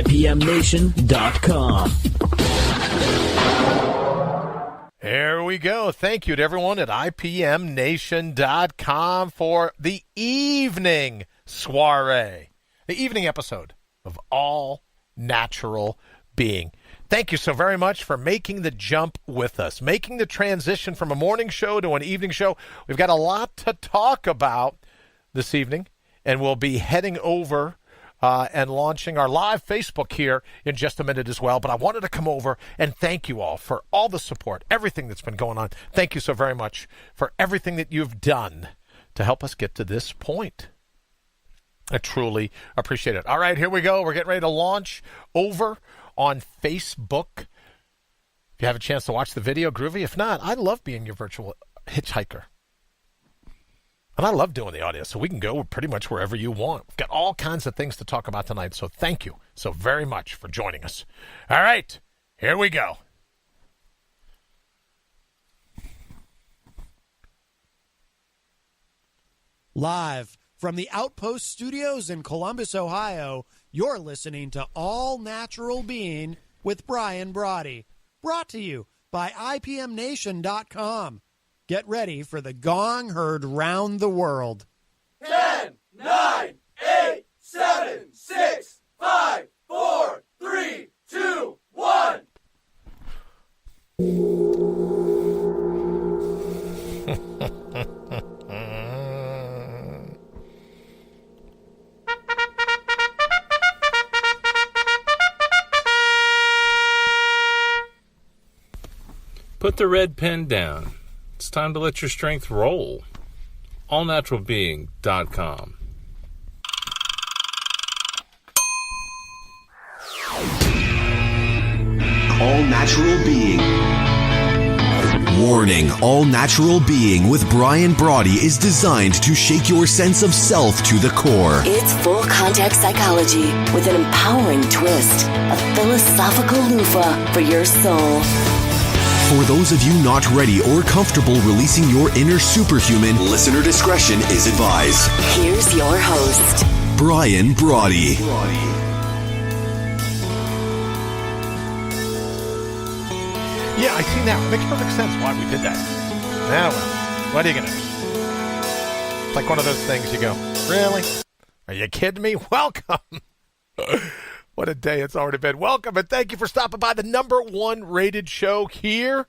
IPMNation.com. Here we go. Thank you to everyone at IPMNation.com for the evening soiree, the evening episode of All Natural Being. Thank you so very much for making the jump with us, making the transition from a morning show to an evening show. We've got a lot to talk about this evening, and we'll be heading over and launching our live Facebook here in just a minute as well. But I wanted to come over and thank you all for all the support, everything that's been going on. Thank you so very much for everything that you've done to help us get to this point. I truly appreciate it. All right, here we go. We're getting ready to launch over on Facebook. If you have a chance to watch the video, groovy. If not, I love being your virtual hitchhiker. And I love doing the audio, so we can go pretty much wherever you want. We've got all kinds of things to talk about tonight, so thank you so very much for joining us. All right, here we go. Live from the Outpost Studios in Columbus, Ohio, you're listening to All Natural Being with Brian Brawdy, brought to you by IPMNation.com. Get ready for the gong heard round the world. 10, 9, 8, 7, 6, 5, 4, 3, 2, 1. Put the red pen down. It's time to let your strength roll. AllNaturalBeing.com. All Natural Being. Warning, All Natural Being with Brian Brawdy is designed to shake your sense of self to the core. It's full contact psychology with an empowering twist, a philosophical loofah for your soul. For those of you not ready or comfortable releasing your inner superhuman, listener discretion is advised. Here's your host, Brian Brawdy. Yeah, I see now. It makes perfect sense why we did that. Now, well, what are you going to do? It's like one of those things you go, really? Are you kidding me? Welcome. What a day it's already been. Welcome, and thank you for stopping by the #1 rated show here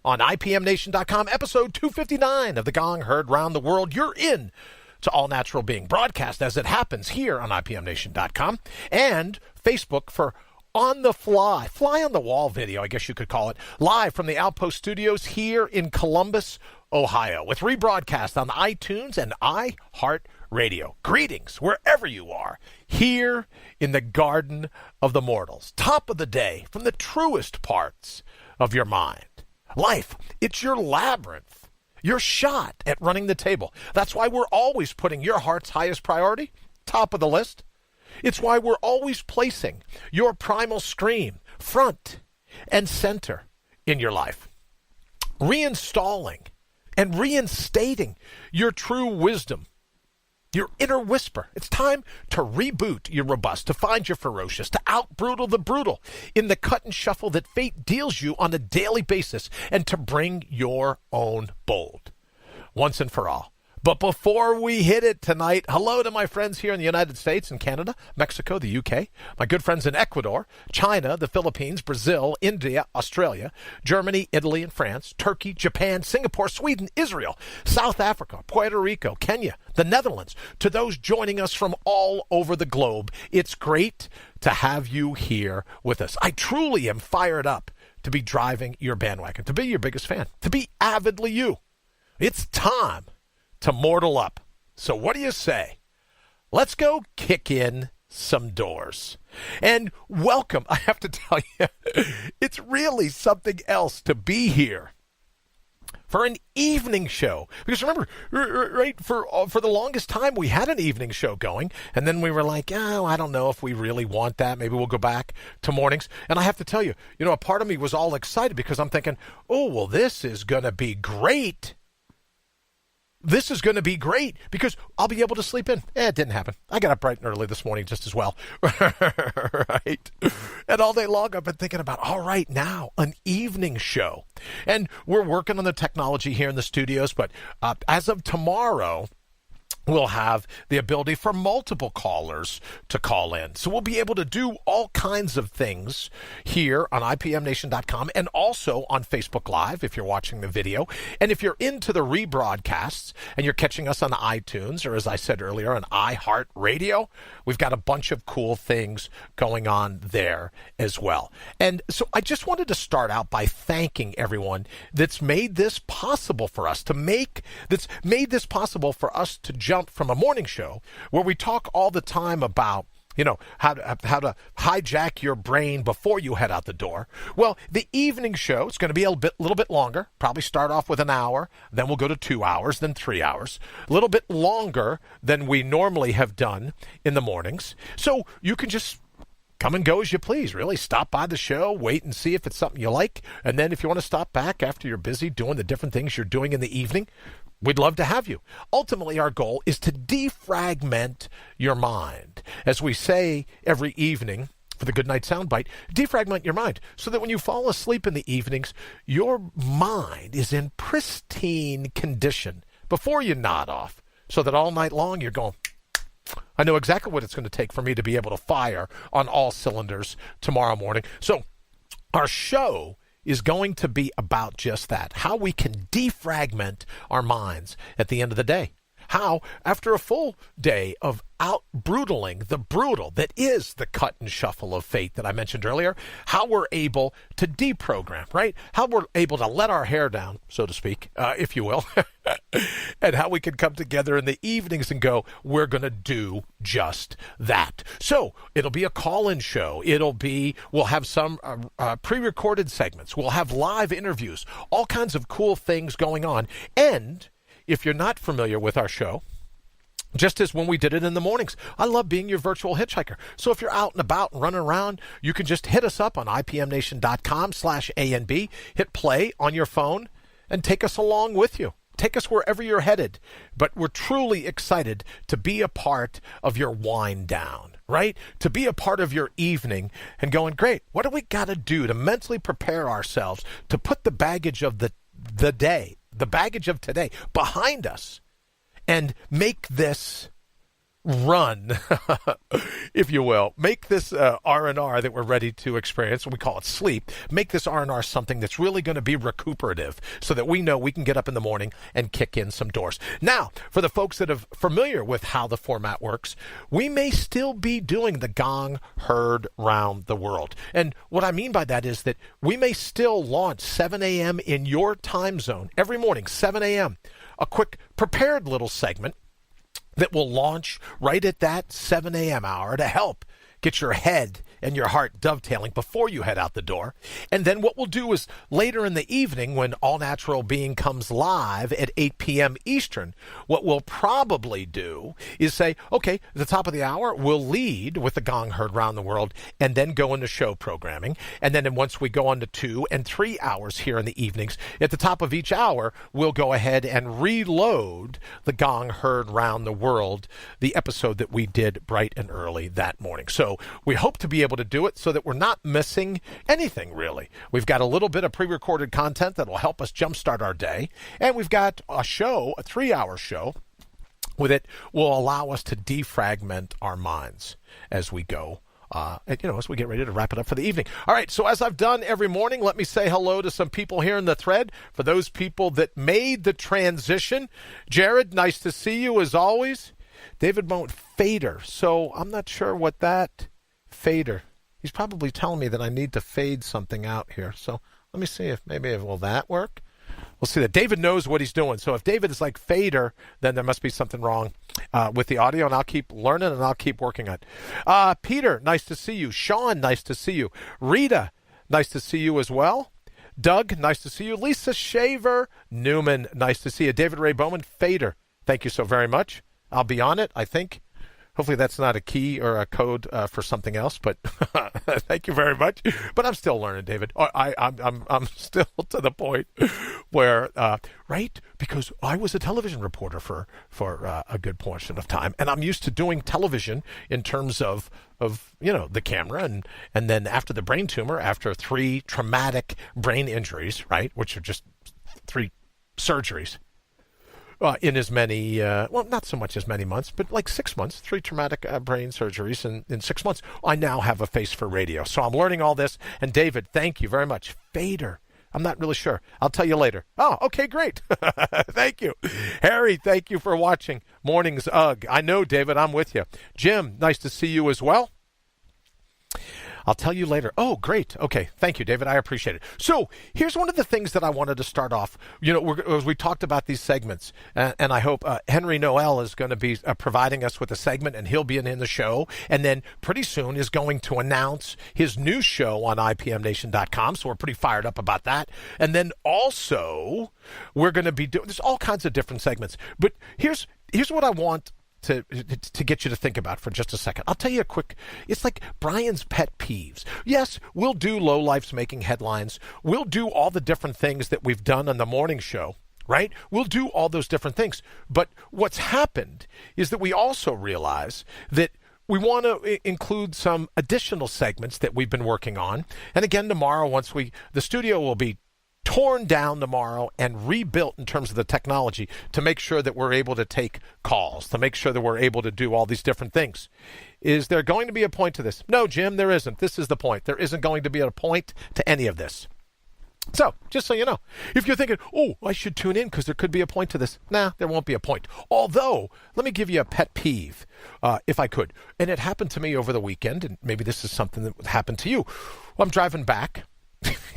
on IPMNation.com, episode 259 of The Gong Heard Round the World. You're in to All Natural Being, broadcast as it happens here on IPMNation.com, and Facebook for on the fly on the wall video, I guess you could call it, live from the Outpost Studios here in Columbus, Ohio, with rebroadcast on iTunes and iHeartRadio. Greetings wherever you are, here in the Garden of the Mortals. Top of the day from the truest parts of your mind. Life, it's your labyrinth, your shot at running the table. That's why we're always putting your heart's highest priority top of the list. It's why we're always placing your primal scream front and center in your life. Reinstalling and reinstating your true wisdom, your inner whisper. It's time to reboot your robust, to find your ferocious, to out-brutal the brutal in the cut and shuffle that fate deals you on a daily basis, and to bring your own bold once and for all. But before we hit it tonight, hello to my friends here in the United States and Canada, Mexico, the UK, my good friends in Ecuador, China, the Philippines, Brazil, India, Australia, Germany, Italy, and France, Turkey, Japan, Singapore, Sweden, Israel, South Africa, Puerto Rico, Kenya, the Netherlands, to those joining us from all over the globe. It's great to have you here with us. I truly am fired up to be driving your bandwagon, to be your biggest fan, to be avidly you. It's time to mortal up. So what do you say? Let's go kick in some doors. And welcome, I have to tell you, it's really something else to be here for an evening show. Because remember, right, for the longest time, we had an evening show going, and then we were like, oh, I don't know if we really want that. Maybe we'll go back to mornings. And I have to tell you, a part of me was all excited because I'm thinking, oh, well, this is going to be great. this is going to be great because I'll be able to sleep in. It didn't happen. I got up bright and early this morning just as well. Right? And all day long I've been thinking about, all right, now an evening show. And we're working on the technology here in the studios, but as of tomorrow, we'll have the ability for multiple callers to call in. So we'll be able to do all kinds of things here on IPMNation.com and also on Facebook Live if you're watching the video. And if you're into the rebroadcasts and you're catching us on iTunes or, as I said earlier, on iHeartRadio, we've got a bunch of cool things going on there as well. And so I just wanted to start out by thanking everyone that's made this possible for us, that's made this possible for us to jump from a morning show where we talk all the time about, how to hijack your brain before you head out the door. Well, the evening show is going to be a little bit longer. Probably start off with an hour, then we'll go to 2 hours, then 3 hours. A little bit longer than we normally have done in the mornings. So you can just come and go as you please, really. Stop by the show, wait and see if it's something you like. And then if you want to stop back after you're busy doing the different things you're doing in the evening, we'd love to have you. Ultimately, our goal is to defragment your mind. As we say every evening for the Good Night Soundbite, defragment your mind so that when you fall asleep in the evenings, your mind is in pristine condition before you nod off, so that all night long you're going, I know exactly what it's going to take for me to be able to fire on all cylinders tomorrow morning. So our show is going to be about just that, how we can defragment our minds at the end of the day. How, after a full day of out-brutaling the brutal that is the cut and shuffle of fate that I mentioned earlier, how we're able to deprogram, right? How we're able to let our hair down, so to speak, if you will, and how we can come together in the evenings and go, we're going to do just that. So it'll be a call-in show. We'll have some pre-recorded segments. We'll have live interviews, all kinds of cool things going on. And if you're not familiar with our show, just as when we did it in the mornings, I love being your virtual hitchhiker. So if you're out and about and running around, you can just hit us up on IPMNation.com/ANB, hit play on your phone, and take us along with you. Take us wherever you're headed. But we're truly excited to be a part of your wind down, right? To be a part of your evening and going, great, what do we got to do to mentally prepare ourselves to put the baggage of the day, the baggage of today behind us and make this run, if you will, make this R&R that we're ready to experience, we call it sleep, make this R&R something that's really going to be recuperative so that we know we can get up in the morning and kick in some doors. Now, for the folks that are familiar with how the format works, we may still be doing the gong heard round the world. And what I mean by that is that we may still launch 7 a.m. in your time zone every morning, 7 a.m., a quick prepared little segment that will launch right at that 7 a.m. hour to help get your head and your heart dovetailing before you head out the door. And then what we'll do is later in the evening when All Natural Being comes live at 8 p.m. Eastern, what we'll probably do is say, okay, at the top of the hour, we'll lead with the gong heard round the world and then go into show programming. And then once we go on to 2 and 3 hours here in the evenings, at the top of each hour, we'll go ahead and reload the gong heard round the world, the episode that we did bright and early that morning. So we hope to be able to do it so that we're not missing anything, really. We've got a little bit of pre-recorded content that will help us jumpstart our day. And we've got a show, a 3-hour show, with it will allow us to defragment our minds as we go. As we get ready to wrap it up for the evening. All right, so as I've done every morning, let me say hello to some people here in the thread. For those people that made the transition, Jared, nice to see you as always. David wrote fader, so I'm not sure what that fader. He's probably telling me that I need to fade something out here. So let me see if will that work? We'll see that. David knows what he's doing. So if David is like fader, then there must be something wrong with the audio, and I'll keep learning and I'll keep working on it. Peter, nice to see you. Sean, nice to see you. Rita, nice to see you as well. Doug, nice to see you. Lisa Shaver, Newman, nice to see you. David Ray Bowman, fader, thank you so very much. I'll be on it, I think, Hopefully that's not a key or a code for something else, but thank you very much. But I'm still learning, David. I'm still to the point where, right? Because I was a television reporter for a good portion of time, and I'm used to doing television in terms of the camera, and then after the brain tumor, after 3 traumatic brain injuries, right, which are just 3 surgeries. In as many, not so much as many months, but like 6 months, 3 traumatic brain surgeries in 6 months. I now have a face for radio. So I'm learning all this. And David, thank you very much. Fader. I'm not really sure. I'll tell you later. Oh, okay, great. Thank you. Harry, thank you for watching. Mornings, Ugh. I know, David, I'm with you. Jim, nice to see you as well. I'll tell you later. Oh, great. Okay. Thank you, David. I appreciate it. So here's one of the things that I wanted to start off. As we talked about these segments, and I hope Henry Noel is going to be providing us with a segment, and he'll be in the show. And then pretty soon is going to announce his new show on IPMNation.com. So we're pretty fired up about that. And then also we're going to be doing, there's all kinds of different segments. But here's what I want to get you to think about for just a second. I'll tell you a quick, it's like Brian's pet peeves. Yes, we'll do Low Life's Making Headlines. We'll do all the different things that we've done on the morning show, right? We'll do all those different things. But what's happened is that we also realize that we want to include some additional segments that we've been working on. And again, tomorrow, the studio will be torn down tomorrow and rebuilt in terms of the technology to make sure that we're able to take calls, to make sure that we're able to do all these different things. Is there going to be a point to this? No, Jim, there isn't. This is the point. There isn't going to be a point to any of this. So, just so you know, if you're thinking, oh, I should tune in because there could be a point to this. Nah, there won't be a point. Although, let me give you a pet peeve, if I could. And it happened to me over the weekend, and maybe this is something that would happen to you. I'm driving back.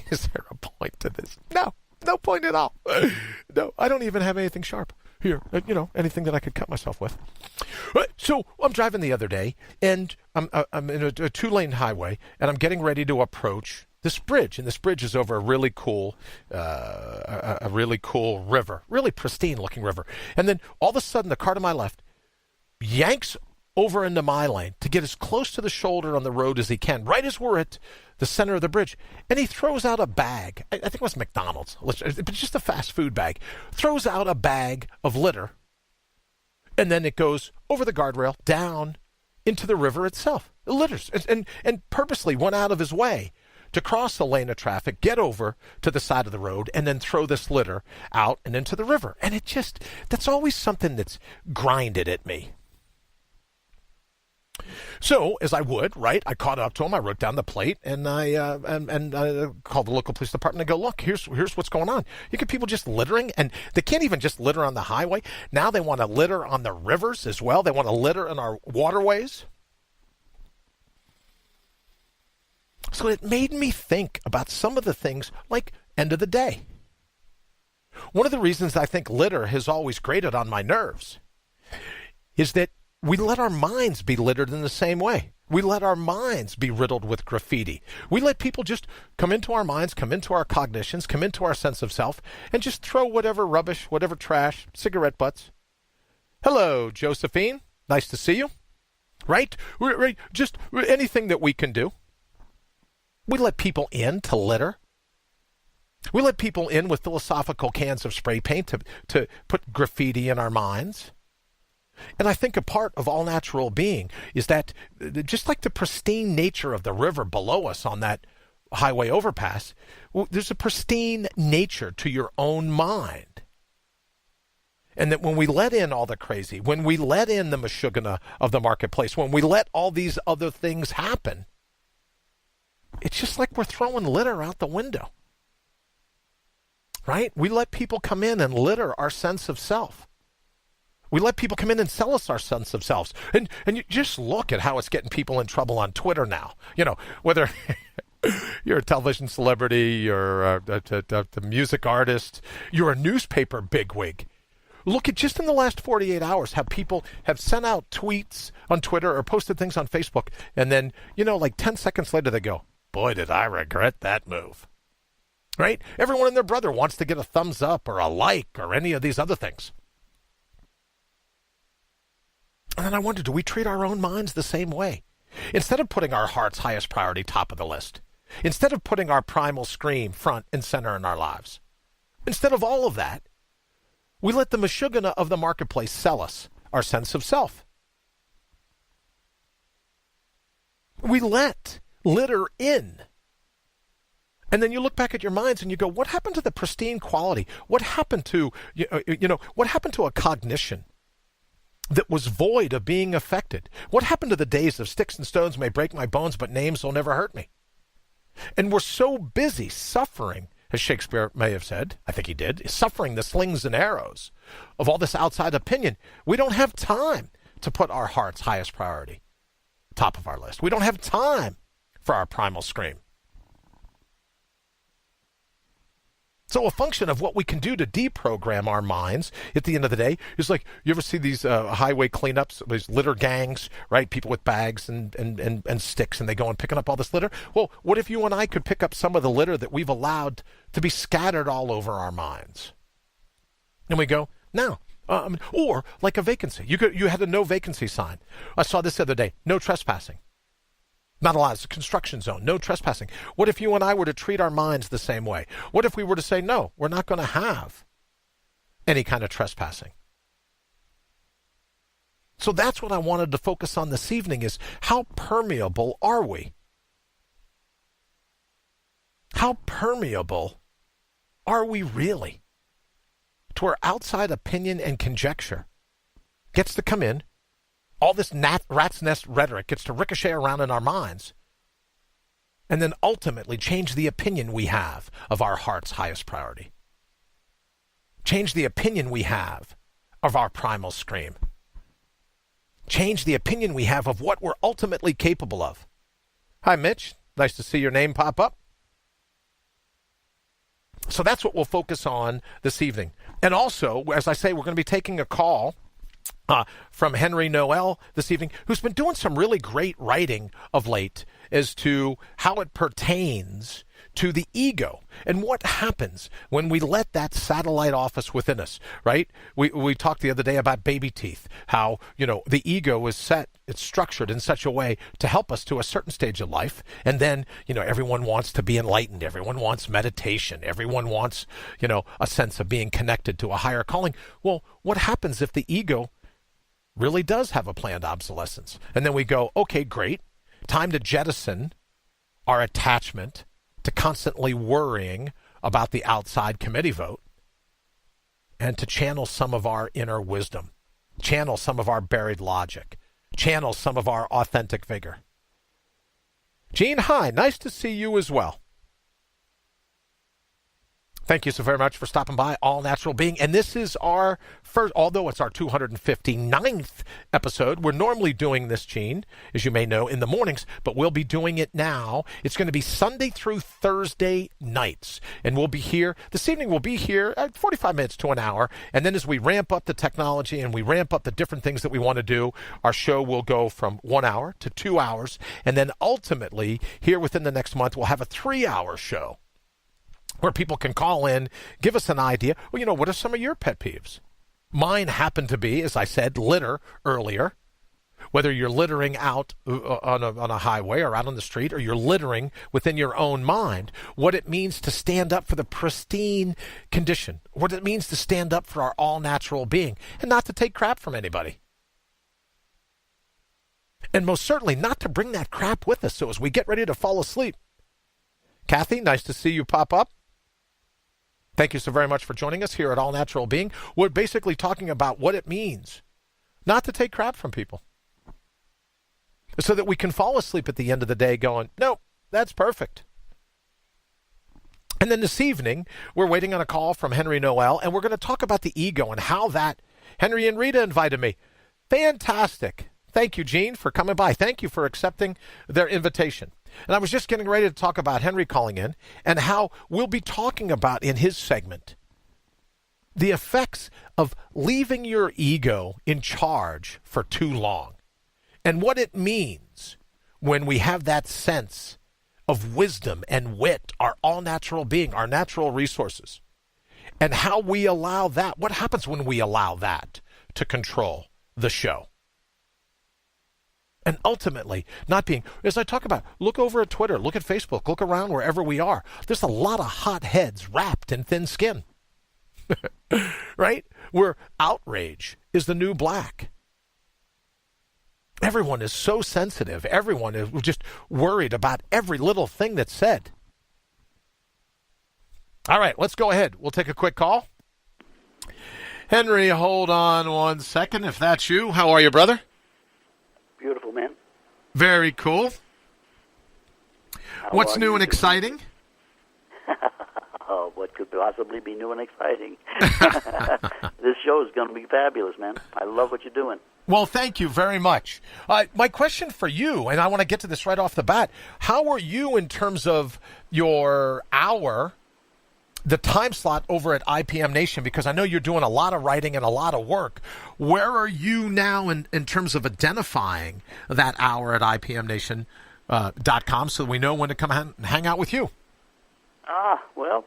Is there a point to this? No point at all. No, I don't even have anything sharp here, anything that I could cut myself with. So I'm driving the other day, and I'm in a 2-lane highway, and I'm getting ready to approach this bridge, and this bridge is over a really cool river, really pristine-looking river. And then all of a sudden, the car to my left yanks over into my lane to get as close to the shoulder on the road as he can, right as we're at the center of the bridge. And he throws out a bag. I think it was McDonald's, but just a fast food bag. Throws out a bag of litter, and then it goes over the guardrail, down into the river itself. It litters, and purposely went out of his way to cross the lane of traffic, get over to the side of the road, and then throw this litter out and into the river. And that's always something that's grinded at me. So, as I would, right, I caught up to him, I wrote down the plate, and I called the local police department and go, look, here's what's going on. You get people just littering, and they can't even just litter on the highway. Now they want to litter on the rivers as well. They want to litter in our waterways. So it made me think about some of the things like end of the day. One of the reasons I think litter has always grated on my nerves is that we let our minds be littered in the same way. We let our minds be riddled with graffiti. We let people just come into our minds, come into our cognitions, come into our sense of self, and just throw whatever rubbish, whatever trash, cigarette butts. Hello, Josephine. Nice to see you. Right? Just anything that we can do. We let people in to litter. We let people in with philosophical cans of spray paint to put graffiti in our minds. And I think a part of all natural being is that just like the pristine nature of the river below us on that highway overpass, there's a pristine nature to your own mind. And that when we let in all the crazy, when we let in the mashugana of the marketplace, when we let all these other things happen, it's just like we're throwing litter out the window. Right? We let people come in and litter our sense of self. We let people come in and sell us our sense of selves. And you just look at how it's getting people in trouble on Twitter now. Whether you're a television celebrity, you're a music artist, you're a newspaper bigwig. Look at just in the last 48 hours how people have sent out tweets on Twitter or posted things on Facebook. And then, like 10 seconds later they go, boy, did I regret that move. Right? Everyone and their brother wants to get a thumbs up or a like or any of these other things. And then I wonder, do we treat our own minds the same way? Instead of putting our heart's highest priority top of the list, instead of putting our primal scream front and center in our lives, instead of all of that, we let the mashugana of the marketplace sell us our sense of self. We let litter in. And then you look back at your minds and you go, what happened to the pristine quality? What happened to, what happened to a cognition that was void of being affected? What happened to the days of sticks and stones may break my bones, but names will never hurt me? And we're so busy suffering, as Shakespeare may have said, I think he did, suffering the slings and arrows of all this outside opinion. We don't have time to put our heart's highest priority top of our list. We don't have time for our primal scream. So a function of what we can do to deprogram our minds at the end of the day is like, you ever see these highway cleanups, these litter gangs, right? People with bags and sticks, and they go and picking up all this litter. Well, what if you and I could pick up some of the litter that we've allowed to be scattered all over our minds? And we go, no. Or like a vacancy. You had a no vacancy sign. I saw this the other day, no trespassing. Not allowed. It's a construction zone. No trespassing. What if you and I were to treat our minds the same way? What if we were to say, no, we're not going to have any kind of trespassing? So that's what I wanted to focus on this evening is how permeable are we? How permeable are we really to where outside opinion and conjecture gets to come in? All this rat's nest rhetoric gets to ricochet around in our minds and then ultimately change the opinion we have of our heart's highest priority. Change the opinion we have of our primal scream. Change the opinion we have of what we're ultimately capable of. Hi, Mitch. Nice to see your name pop up. So that's what we'll focus on this evening. And also, as I say, we're going to be taking a call from Henry Noel this evening, who's been doing some really great writing of late as to how it pertains to the ego and what happens when we let that satellite office within us, right? We talked the other day about baby teeth, how, the ego is set, it's structured in such a way to help us to a certain stage of life. And then, everyone wants to be enlightened. Everyone wants meditation. Everyone wants, a sense of being connected to a higher calling. Well, what happens if the ego really does have a planned obsolescence? And then we go, okay, great. Time to jettison our attachment to constantly worrying about the outside committee vote and to channel some of our inner wisdom, channel some of our buried logic, channel some of our authentic vigor. Gene, hi. Nice to see you as well. Thank you so very much for stopping by, All Natural Being. And this is our first, although it's our 259th episode, we're normally doing this, Gene, as you may know, in the mornings, but we'll be doing it now. It's going to be Sunday through Thursday nights. And we'll be here, this evening we'll be here at 45 minutes to an hour. And then as we ramp up the technology and we ramp up the different things that we want to do, our show will go from 1 hour to 2 hours. And then ultimately, here within the next month, we'll have a 3-hour show where people can call in, give us an idea. Well, what are some of your pet peeves? Mine happen to be, as I said, litter earlier. Whether you're littering out on a highway or out on the street, or you're littering within your own mind, what it means to stand up for the pristine condition, what it means to stand up for our all-natural being, and not to take crap from anybody. And most certainly not to bring that crap with us so as we get ready to fall asleep. Kathy, nice to see you pop up. Thank you so very much for joining us here at All Natural Being. We're basically talking about what it means not to take crap from people so that we can fall asleep at the end of the day going, no, that's perfect. And then this evening, we're waiting on a call from Henry Noel, and we're going to talk about the ego and how that, Henry and Rita invited me. Fantastic. Thank you, Gene, for coming by. Thank you for accepting their invitation. And I was just getting ready to talk about Henry calling in and how we'll be talking about in his segment the effects of leaving your ego in charge for too long and what it means when we have that sense of wisdom and wit, our all-natural being, our natural resources, and how we allow that. What happens when we allow that to control the show? And ultimately, not being, as I talk about, look over at Twitter, look at Facebook, look around wherever we are. There's a lot of hot heads wrapped in thin skin, right? Where outrage is the new black. Everyone is so sensitive. Everyone is just worried about every little thing that's said. All right, let's go ahead. We'll take a quick call. Henry, hold on 1 second. If that's you, how are you, brother? Beautiful, man. Very cool. What's new and exciting? Oh, what could possibly be new and exciting? This show is going to be fabulous, man. I love what you're doing. Well, thank you very much. My question for you, and I want to get to this right off the bat, how are you in terms of your hour, the time slot over at IPM Nation? Because I know you're doing a lot of writing and a lot of work. Where are you now in terms of identifying that hour at IPMNation.com so we know when to come and hang out with you? Well,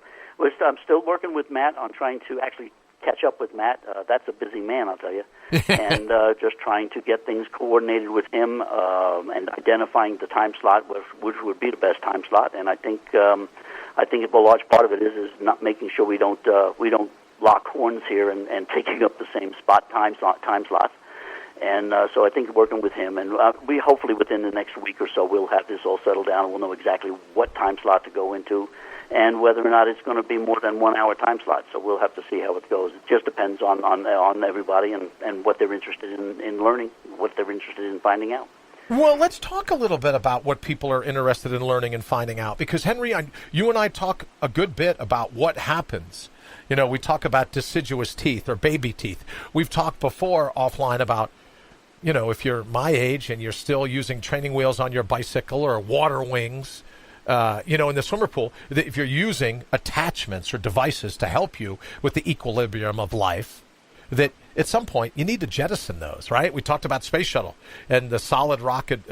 I'm still working with Matt on trying to actually catch up with Matt. That's a busy man, I'll tell you. And just trying to get things coordinated with him and identifying the time slot, which would be the best time slot. And I think a large part of it is not making sure we don't lock horns here and taking up the same time slots. And so I think working with him, and we hopefully within the next week or so we'll have this all settled down. We'll know exactly what time slot to go into, and whether or not it's going to be more than 1 hour time slot. So we'll have to see how it goes. It just depends on everybody and what they're interested in learning, what they're interested in finding out. Well, let's talk a little bit about what people are interested in learning and finding out. Because, Henry, you and I talk a good bit about what happens. You know, we talk about deciduous teeth or baby teeth. We've talked before offline about, you know, if you're my age and you're still using training wheels on your bicycle or water wings, in the swimmer pool, if you're using attachments or devices to help you with the equilibrium of life, that at some point you need to jettison those, right? We talked about space shuttle and the solid rocket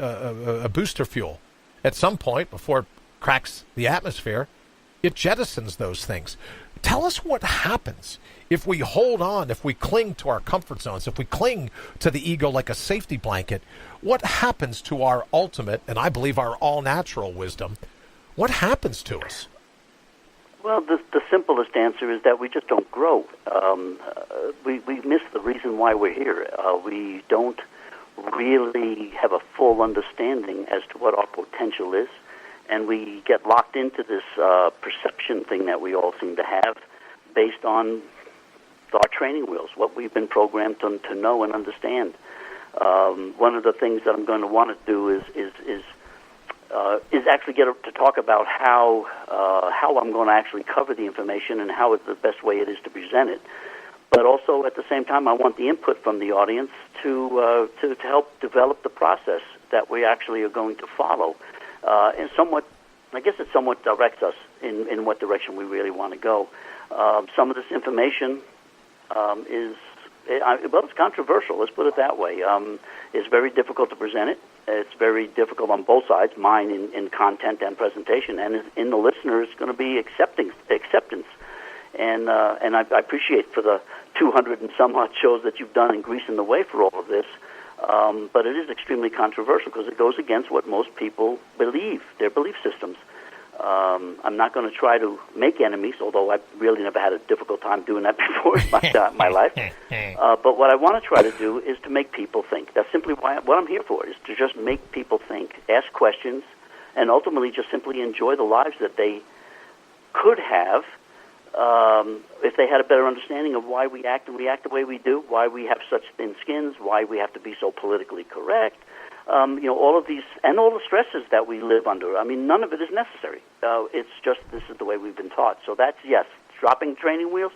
booster fuel. At some point, before it cracks the atmosphere, it jettisons those things. Tell us what happens if we hold on, if we cling to our comfort zones, if we cling to the ego like a safety blanket. What happens to our ultimate, and I believe our all-natural wisdom? What happens to us? Well, the simplest answer is that we just don't grow. We miss the reason why we're here. We don't really have a full understanding as to what our potential is, and we get locked into this perception thing that we all seem to have based on our training wheels, what we've been programmed to know and understand. One of the things that I'm going to want to do is actually get to talk about how I'm going to actually cover the information and how it's the best way it is to present it. But also at the same time, I want the input from the audience to help develop the process that we actually are going to follow, and it somewhat directs us in what direction we really want to go. Some of this information it's controversial. Let's put it that way. It's very difficult to present it. It's very difficult on both sides, mine in content and presentation, and in the listener, it's going to be acceptance. And I appreciate for the 200 and some odd shows that you've done in greasing the way for all of this. But it is extremely controversial because it goes against what most people believe, their belief systems. I'm not going to try to make enemies, although I've really never had a difficult time doing that before in my life. But what I want to try to do is to make people think. That's simply what I'm here for, is to just make people think, ask questions, and ultimately just simply enjoy the lives that they could have if they had a better understanding of why we act and react the way we do, why we have such thin skins, why we have to be so politically correct. All of these, and all the stresses that we live under. I mean, none of it is necessary. It's just this is the way we've been taught. So that's, yes, dropping training wheels.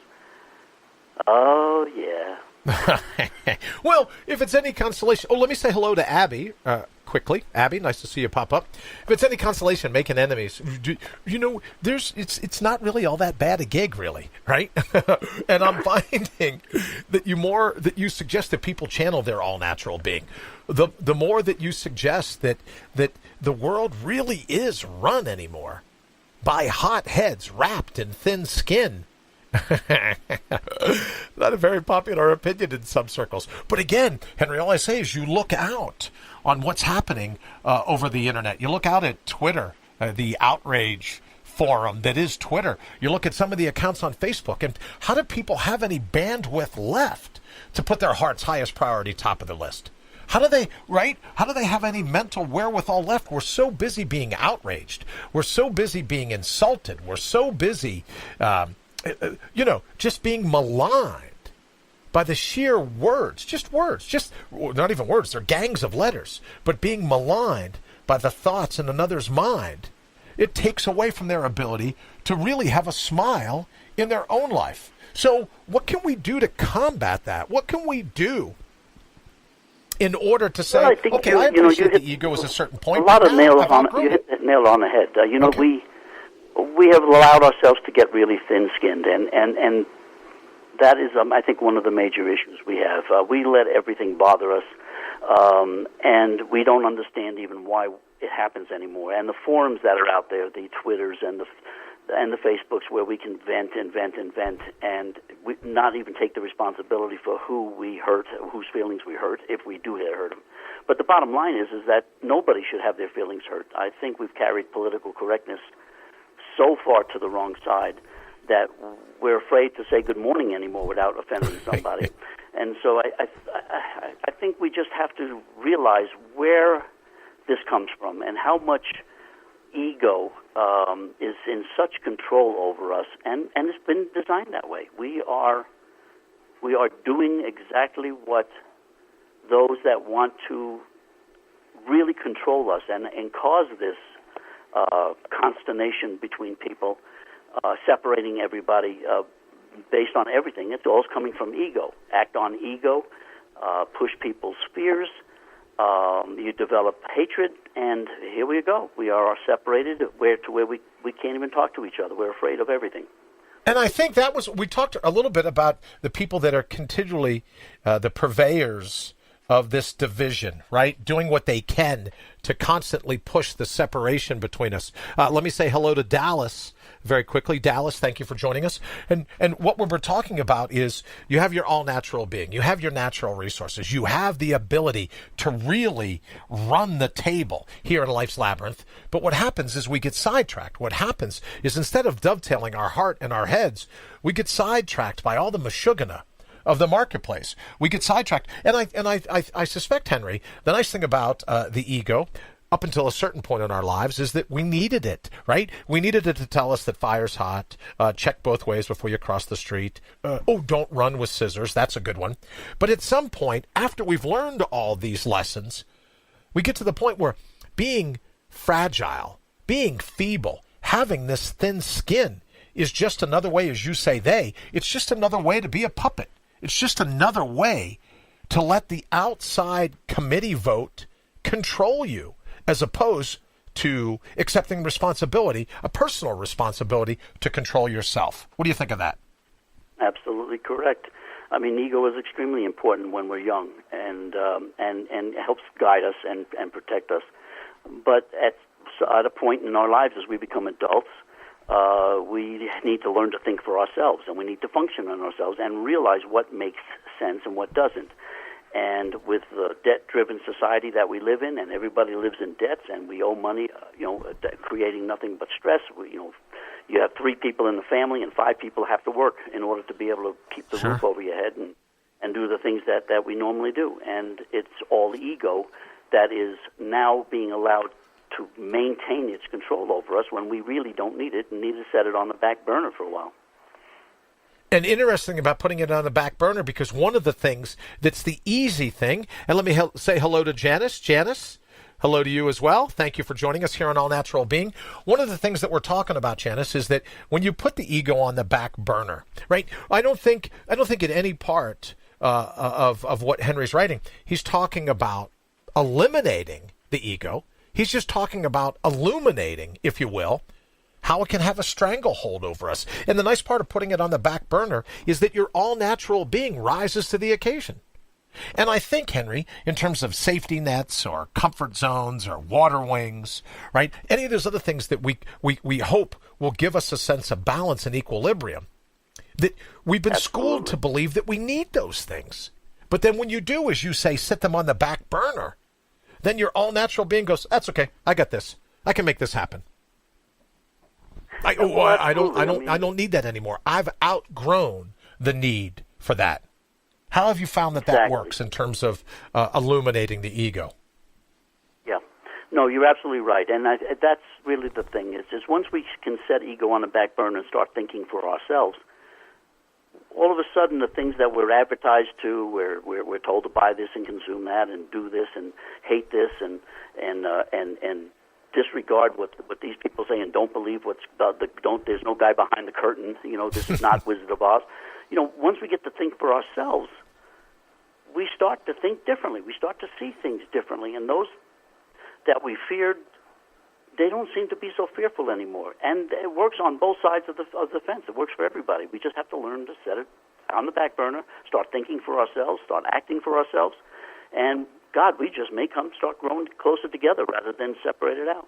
Oh, yeah. Well, if it's any consolation, let me say hello to Abby quickly. Abby, nice to see you pop up. If it's any consolation, making enemies, it's not really all that bad a gig, really, right? And I'm finding that you suggest that people channel their all-natural being. The more that you suggest that the world really is run anymore by hot heads wrapped in thin skin, Not a very popular opinion in some circles. But again, Henry, all I say is you look out on what's happening over the internet. You look out at Twitter, the outrage forum that is Twitter. You look at some of the accounts on Facebook, and how do people have any bandwidth left to put their heart's highest priority top of the list? How do they, right? How do they have any mental wherewithal left? We're so busy being outraged. We're so busy being insulted. We're so busy, just being maligned by the sheer words, just not even words, they're gangs of letters, but being maligned by the thoughts in another's mind. It takes away from their ability to really have a smile in their own life. So what can we do to combat that? What can we do in order to say, well, I appreciate the ego is a certain point. A lot of nail on the head. We have allowed ourselves to get really thin-skinned, and that is, I think, one of the major issues we have. We let everything bother us, and we don't understand even why it happens anymore. And the forums that are out there, the Twitters and the Facebooks, where we can vent, and we not even take the responsibility for who we hurt, whose feelings we hurt, if we do hurt them. But the bottom line is that nobody should have their feelings hurt. I think we've carried political correctness so far to the wrong side that we're afraid to say good morning anymore without offending somebody. And so I think we just have to realize where this comes from and how much ego is in such control over us, and it's been designed that way. We are doing exactly what those that want to really control us and cause this consternation between people, separating everybody based on everything. It's all coming from ego. Act on ego, push people's fears. You develop hatred, and here we go. We are separated to where we can't even talk to each other. We're afraid of everything. And I think we talked a little bit about the people that are continually the purveyors of this division, right? Doing what they can to constantly push the separation between us. Let me say hello to Dallas very quickly. Dallas, thank you for joining us. And what we're talking about is you have your all-natural being. You have your natural resources. You have the ability to really run the table here in Life's Labyrinth. But what happens is we get sidetracked. What happens is instead of dovetailing our heart and our heads, we get sidetracked by all the mashugana of the marketplace. We get sidetracked. And I suspect, Henry, the nice thing about the ego up until a certain point in our lives is that we needed it, right? We needed it to tell us that fire's hot, check both ways before you cross the street. Don't run with scissors. That's a good one. But at some point, after we've learned all these lessons, we get to the point where being fragile, being feeble, having this thin skin is just another way, as you say, it's just another way to be a puppet. It's just another way to let the outside committee vote control you, as opposed to accepting responsibility, a personal responsibility to control yourself. What do you think of that? Absolutely correct. I mean, ego is extremely important when we're young, and helps guide us and protect us. But at a point in our lives as we become adults, we need to learn to think for ourselves, and we need to function on ourselves and realize what makes sense and what doesn't. And with the debt-driven society that we live in, and everybody lives in debts, and we owe money, creating nothing but stress. You have 3 people in the family, and 5 people have to work in order to be able to keep the roof over your head and do the things that we normally do. And it's all the ego that is now being allowed to maintain its control over us when we really don't need it and need to set it on the back burner for a while. And interesting about putting it on the back burner, because one of the things that's the easy thing, and let me say hello to Janice. Janice, hello to you as well. Thank you for joining us here on All Natural Being. One of the things that we're talking about, Janice, is that when you put the ego on the back burner, right? I don't think in any part of what Henry's writing, he's talking about eliminating the ego. He's just talking about illuminating, if you will, how it can have a stranglehold over us. And the nice part of putting it on the back burner is that your all-natural being rises to the occasion. And I think, Henry, in terms of safety nets or comfort zones or water wings, right, any of those other things that we hope will give us a sense of balance and equilibrium, That we've been schooled to believe that we need those things. But then when you do, as you say, set them on the back burner, then your all-natural being goes, that's okay, I got this. I can make this happen. I don't need that anymore. I've outgrown the need for that. How have you found that works in terms of illuminating the ego? Yeah. No, you're absolutely right. And that's really the thing is once we can set ego on the back burner and start thinking for ourselves, all of a sudden the things that we're advertised to, we're told to buy this and consume that and do this and hate this and disregard what these people say and don't believe there's no guy behind the curtain, this is not Wizard of Oz. Once we get to think for ourselves, we start to think differently. We start to see things differently, and those that we feared, they don't seem to be so fearful anymore. And it works on both sides of the fence. It works for everybody. We just have to learn to set it on the back burner, start thinking for ourselves, start acting for ourselves, and God, we just may start growing closer together rather than separated out.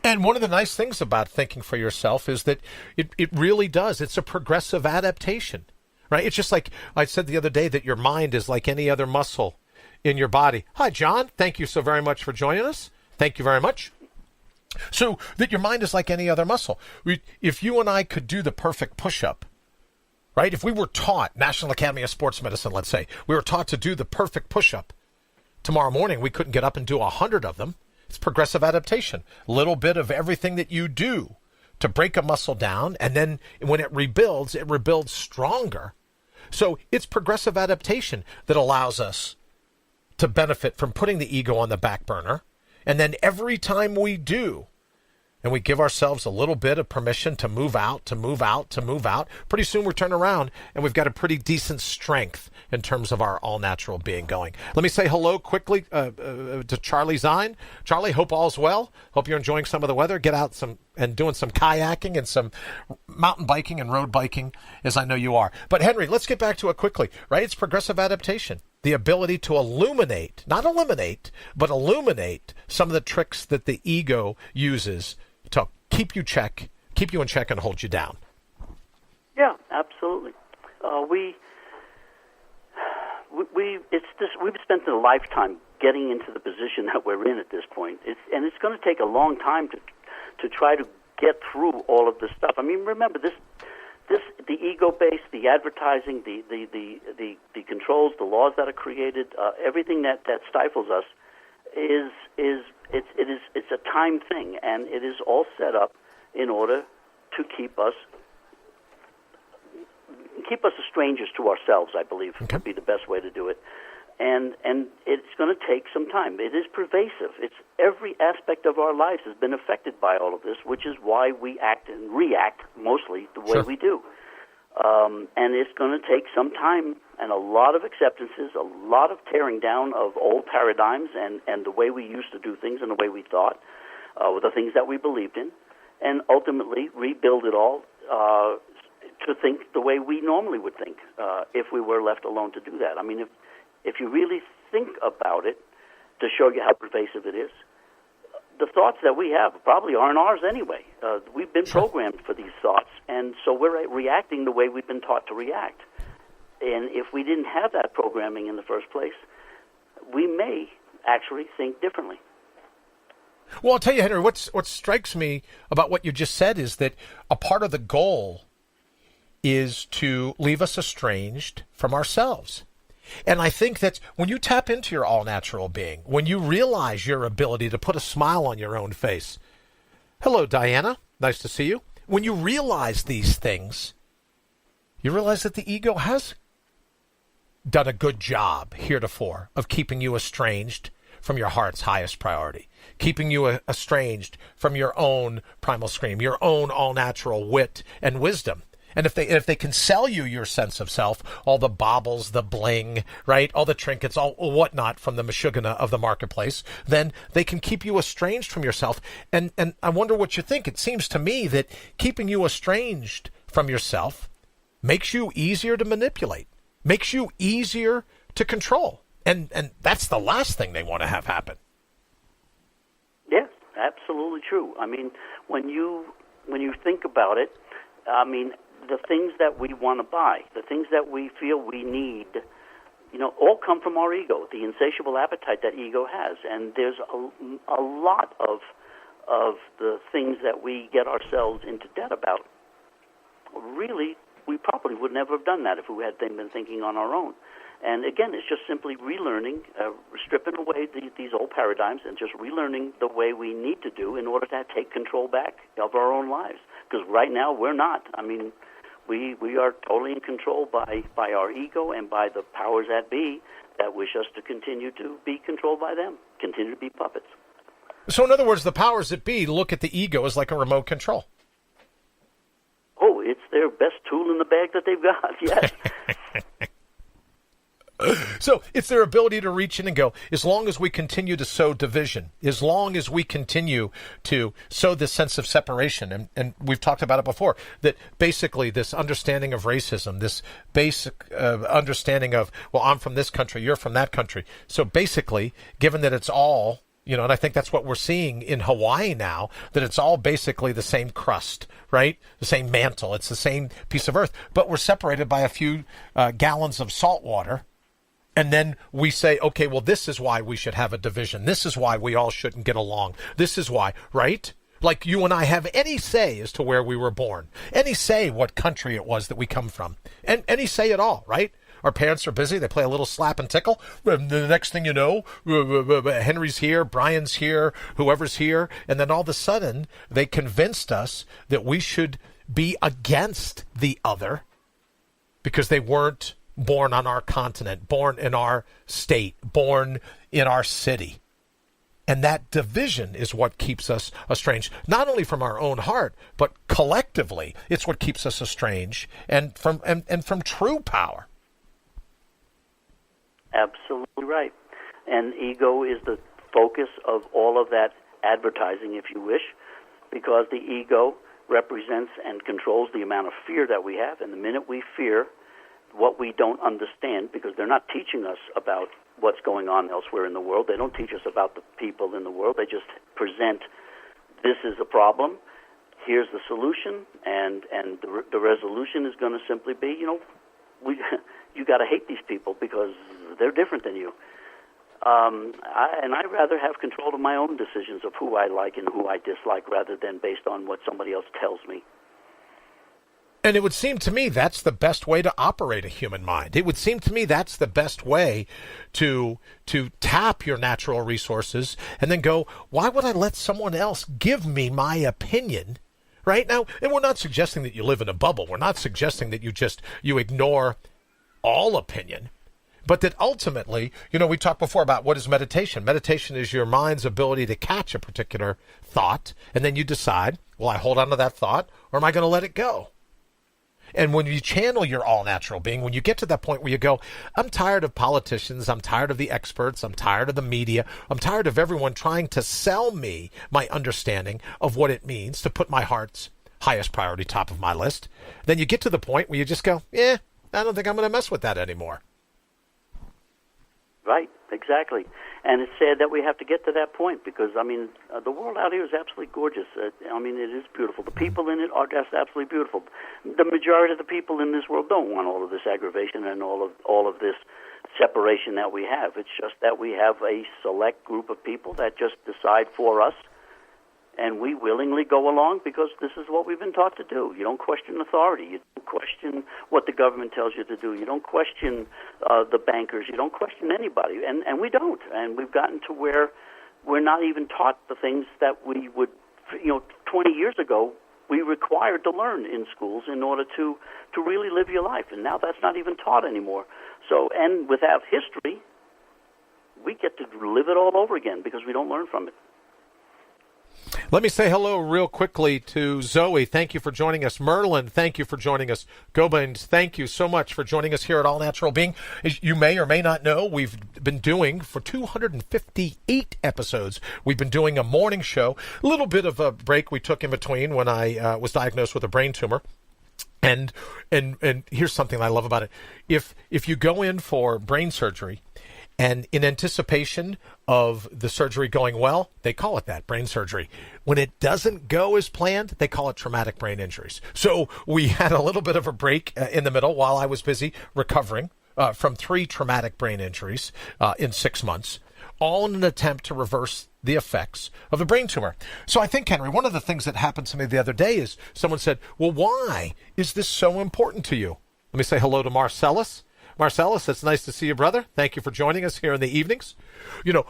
And one of the nice things about thinking for yourself is that it really does. It's a progressive adaptation, right? It's just like I said the other day that your mind is like any other muscle in your body. Hi, John. Thank you so very much for joining us. Thank you very much. So that your mind is like any other muscle. If you and I could do the perfect push-up, right? If we were taught, National Academy of Sports Medicine, let's say, we were taught to do the perfect push-up, tomorrow morning we couldn't get up and do 100 of them. It's progressive adaptation. A little bit of everything that you do to break a muscle down, and then when it rebuilds stronger. So it's progressive adaptation that allows us to benefit from putting the ego on the back burner. And then every time we do, and we give ourselves a little bit of permission to move out, pretty soon we're turned around and we've got a pretty decent strength in terms of our all-natural being going. Let me say hello quickly to Charlie Zine. Charlie, hope all's well. Hope you're enjoying some of the weather. Get out and doing some kayaking and some mountain biking and road biking, as I know you are. But Henry, let's get back to it quickly, right? It's progressive adaptation. The ability to illuminate, not eliminate, but illuminate some of the tricks that the ego uses to keep you in check and hold you down. Yeah, absolutely. We've spent a lifetime getting into the position that we're in at this point. It's going to take a long time to try to get through all of this stuff. I mean, remember the ego base, the advertising, the controls, the laws that are created, everything that stifles us it's a time thing, and it is all set up in order to keep us as strangers to ourselves, I believe, would be the best way to do it. And it's going to take some time. It is pervasive. It's every aspect of our lives has been affected by all of this, which is why we act and react mostly the way we do. And it's going to take some time and a lot of acceptances, a lot of tearing down of old paradigms and the way we used to do things and the way we thought, with the things that we believed in, and ultimately rebuild it all to think the way we normally would think if we were left alone to do that. I mean, if you really think about it, to show you how pervasive it is, the thoughts that we have probably aren't ours anyway. We've been programmed for these thoughts, and so we're reacting the way we've been taught to react. And if we didn't have that programming in the first place, we may actually think differently. Well, I'll tell you, Henry, what strikes me about what you just said is that a part of the goal is to leave us estranged from ourselves. And I think that when you tap into your all-natural being, when you realize your ability to put a smile on your own face, hello, Diana, nice to see you. When you realize these things, you realize that the ego has done a good job heretofore of keeping you estranged from your heart's highest priority, keeping you estranged from your own primal scream, your own all-natural wit and wisdom. And if they can sell you your sense of self, all the baubles, the bling, right, all the trinkets, all whatnot from the mashugana of the marketplace, then they can keep you estranged from yourself. And I wonder what you think. It seems to me that keeping you estranged from yourself makes you easier to manipulate, makes you easier to control. And that's the last thing they want to have happen. Yes, absolutely true. I mean, when you think about it, I mean, the things that we want to buy, the things that we feel we need, all come from our ego, the insatiable appetite that ego has. And there's a lot of the things that we get ourselves into debt about. Really, we probably would never have done that if we had been thinking on our own. And again, it's just simply relearning, stripping away these old paradigms and just relearning the way we need to do in order to take control back of our own lives. Because right now, we're not. I mean, we are totally in control by our ego and by the powers that be that wish us to continue to be controlled by them, continue to be puppets. So in other words, the powers that be look at the ego as like a remote control. Oh, it's their best tool in the bag that they've got, yes. So it's their ability to reach in and go, as long as we continue to sow division, as long as we continue to sow this sense of separation, and we've talked about it before, that basically this understanding of racism, this basic understanding of, well, I'm from this country, you're from that country. So basically, given that it's all, and I think that's what we're seeing in Hawaii now, that it's all basically the same crust, right? The same mantle. It's the same piece of earth, but we're separated by a few gallons of salt water. And then we say, okay, well, this is why we should have a division. This is why we all shouldn't get along. This is why, right? Like you and I have any say as to where we were born, any say what country it was that we come from, and any say at all, right? Our parents are busy. They play a little slap and tickle. The next thing you know, Henry's here, Brian's here, whoever's here. And then all of a sudden, they convinced us that we should be against the other because they weren't born on our continent, born in our state, born in our city. And that division is what keeps us estranged, not only from our own heart, but collectively. It's what keeps us estranged and from true power. Absolutely right. And ego is the focus of all of that advertising, if you wish, because the ego represents and controls the amount of fear that we have. And the minute we fear what we don't understand, because they're not teaching us about what's going on elsewhere in the world. They don't teach us about the people in the world. They just present, this is a problem, here's the solution, and the resolution is going to simply be, you got to hate these people because they're different than you. I'd rather have control of my own decisions of who I like and who I dislike rather than based on what somebody else tells me. And it would seem to me that's the best way to operate a human mind. It would seem to me that's the best way to tap your natural resources and then go, why would I let someone else give me my opinion right now? And we're not suggesting that you live in a bubble. We're not suggesting that you ignore all opinion. But that ultimately, we talked before about what is meditation. Meditation is your mind's ability to catch a particular thought, and then you decide, will I hold on to that thought, or am I going to let it go? And when you channel your all-natural being, when you get to that point where you go, I'm tired of politicians, I'm tired of the experts, I'm tired of the media, I'm tired of everyone trying to sell me my understanding of what it means to put my heart's highest priority top of my list, then you get to the point where you just go, I don't think I'm going to mess with that anymore. Right, exactly. And it's sad that we have to get to that point because, the world out here is absolutely gorgeous. It is beautiful. The people in it are just absolutely beautiful. The majority of the people in this world don't want all of this aggravation and all of this separation that we have. It's just that we have a select group of people that just decide for us, and we willingly go along because this is what we've been taught to do. You don't question authority. You don't question what the government tells you to do. You don't question the bankers. You don't question anybody. And we don't. And we've gotten to where we're not even taught the things that we would, 20 years ago, we required to learn in schools in order to really live your life. And now that's not even taught anymore. So, and without history, we get to live it all over again because we don't learn from it. Let me say hello real quickly to Zoe. Thank you for joining us. Merlin, thank you for joining us. Gobanes, thank you so much for joining us here at All Natural Being. As you may or may not know, we've been doing, for 258 episodes, we've been doing a morning show. A little bit of a break we took in between when I was diagnosed with a brain tumor. And here's something I love about it. If you go in for brain surgery And in anticipation of the surgery going well, they call it that, brain surgery. When it doesn't go as planned, they call it traumatic brain injuries. So we had a little bit of a break in the middle while I was busy recovering from 3 traumatic brain injuries in 6 months, all in an attempt to reverse the effects of a brain tumor. So I think, Henry, one of the things that happened to me the other day is someone said, well, why is this so important to you? Let me say hello to Marcellus. Marcellus, it's nice to see you, brother. Thank you for joining us here in the evenings.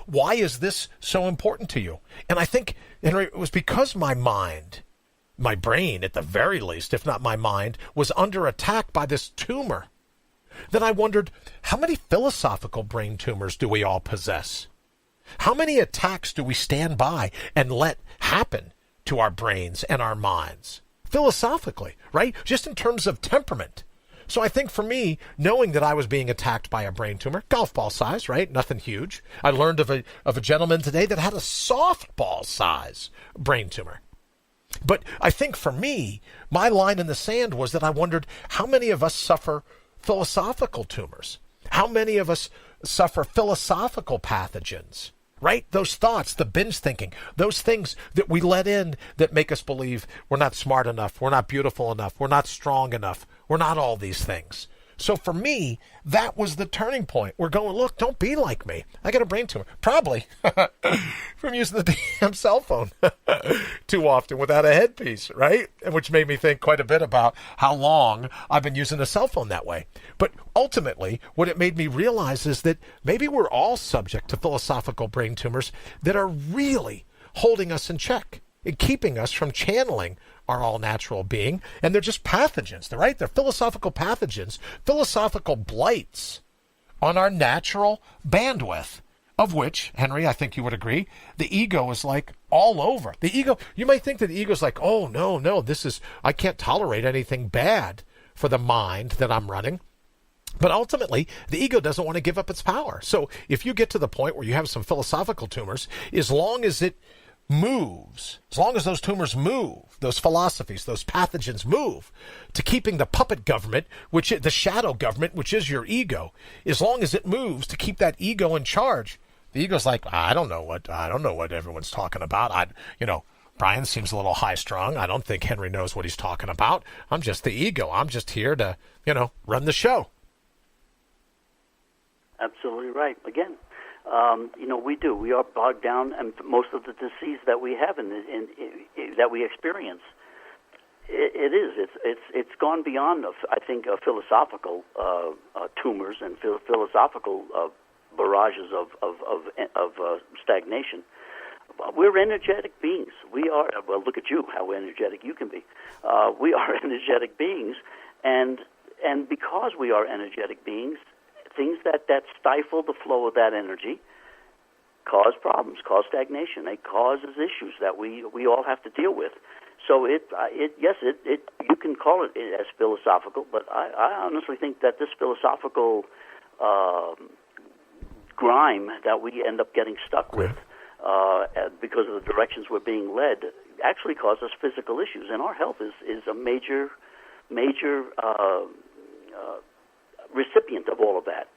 Why is this so important to you? And I think, Henry, it was because my mind, my brain at the very least, if not my mind, was under attack by this tumor. Then I wondered, how many philosophical brain tumors do we all possess? How many attacks do we stand by and let happen to our brains and our minds? Philosophically, right? Just in terms of temperament. So I think for me, knowing that I was being attacked by a brain tumor, golf ball size, right? Nothing huge. I learned of a gentleman today that had a softball size brain tumor. But I think for me, my line in the sand was that I wondered how many of us suffer philosophical tumors? How many of us suffer philosophical pathogens? Right? Those thoughts, the binge thinking, those things that we let in that make us believe we're not smart enough, we're not beautiful enough, we're not strong enough, we're not all these things. So for me, that was the turning point. We're going, look, don't be like me. I got a brain tumor. Probably from using the damn cell phone too often without a headpiece, right? And which made me think quite a bit about how long I've been using a cell phone that way. But ultimately, what it made me realize is that maybe we're all subject to philosophical brain tumors that are really holding us in check and keeping us from channeling our all-natural being, and they're just pathogens, right? They're philosophical pathogens, philosophical blights on our natural bandwidth, of which, Henry, I think you would agree, the ego is like all over. The ego, you might think that the ego is like, oh, no, I can't tolerate anything bad for the mind that I'm running. But ultimately, the ego doesn't want to give up its power. So if you get to the point where you have some philosophical tumors, as long as it moves, as long as those tumors move, those philosophies, those pathogens move to keeping the puppet government, the shadow government, which is your ego, as long as it moves to keep that ego in charge, the ego's like, I don't know what everyone's talking about. Brian seems a little high strung. I don't think Henry knows what he's talking about. I'm just the ego. I'm just here to, run the show. Absolutely right. Again, we are bogged down, and most of the disease that we have that we experience, it's gone beyond, I think, philosophical tumors and philosophical barrages of stagnation. We're energetic beings. We are. Well, look at you, how energetic you can be. We are energetic beings, and because we are energetic beings, things that stifle the flow of that energy cause problems, cause stagnation. It causes issues that we all have to deal with. So you can call it as philosophical, but I honestly think that this philosophical grime that we end up getting stuck with because of the directions we're being led actually causes physical issues, and our health is a major recipient of all of that.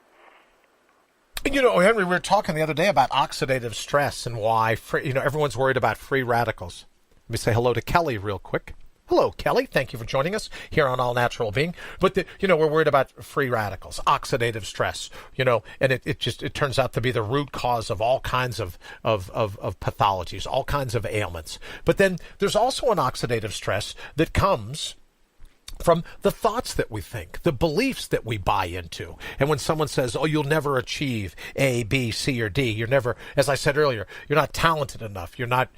Henry, we were talking the other day about oxidative stress and why, everyone's worried about free radicals. Let me say hello to Kelly real quick. Hello, Kelly. Thank you for joining us here on All Natural Being. But, we're worried about free radicals, oxidative stress, and it turns out to be the root cause of all kinds of pathologies, all kinds of ailments. But then there's also an oxidative stress that comes from the thoughts that we think, the beliefs that we buy into. And when someone says, oh, you'll never achieve A, B, C, or D, you're never, as I said earlier, you're not talented enough, you're not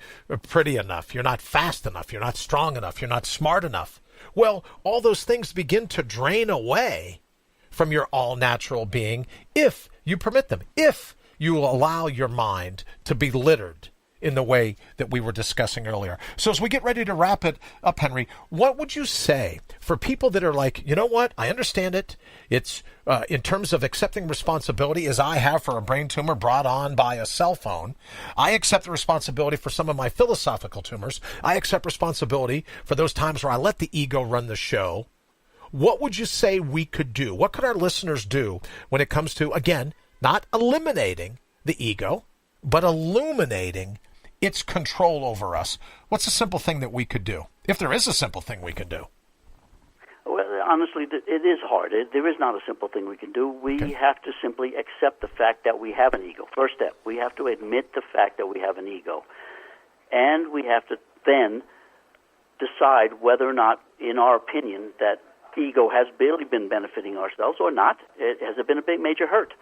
pretty enough, you're not fast enough, you're not strong enough, you're not smart enough. Well, all those things begin to drain away from your all-natural being if you permit them, if you allow your mind to be littered in the way that we were discussing earlier. So as we get ready to wrap it up, Henry, what would you say for people that are like, you know what, I understand it. It's in terms of accepting responsibility, as I have for a brain tumor brought on by a cell phone. I accept the responsibility for some of my philosophical tumors. I accept responsibility for those times where I let the ego run the show. What would you say we could do? What could our listeners do when it comes to, again, not eliminating the ego, but illuminating its control over us. What's a simple thing that we could do, if there is a simple thing we can do? Well, honestly, it is hard. There is not a simple thing we can do. We have to simply accept the fact that we have an ego. First step, we have to admit the fact that we have an ego. And we have to then decide whether or not, in our opinion, that ego has really been benefiting ourselves or not. Has it been a big major hurt?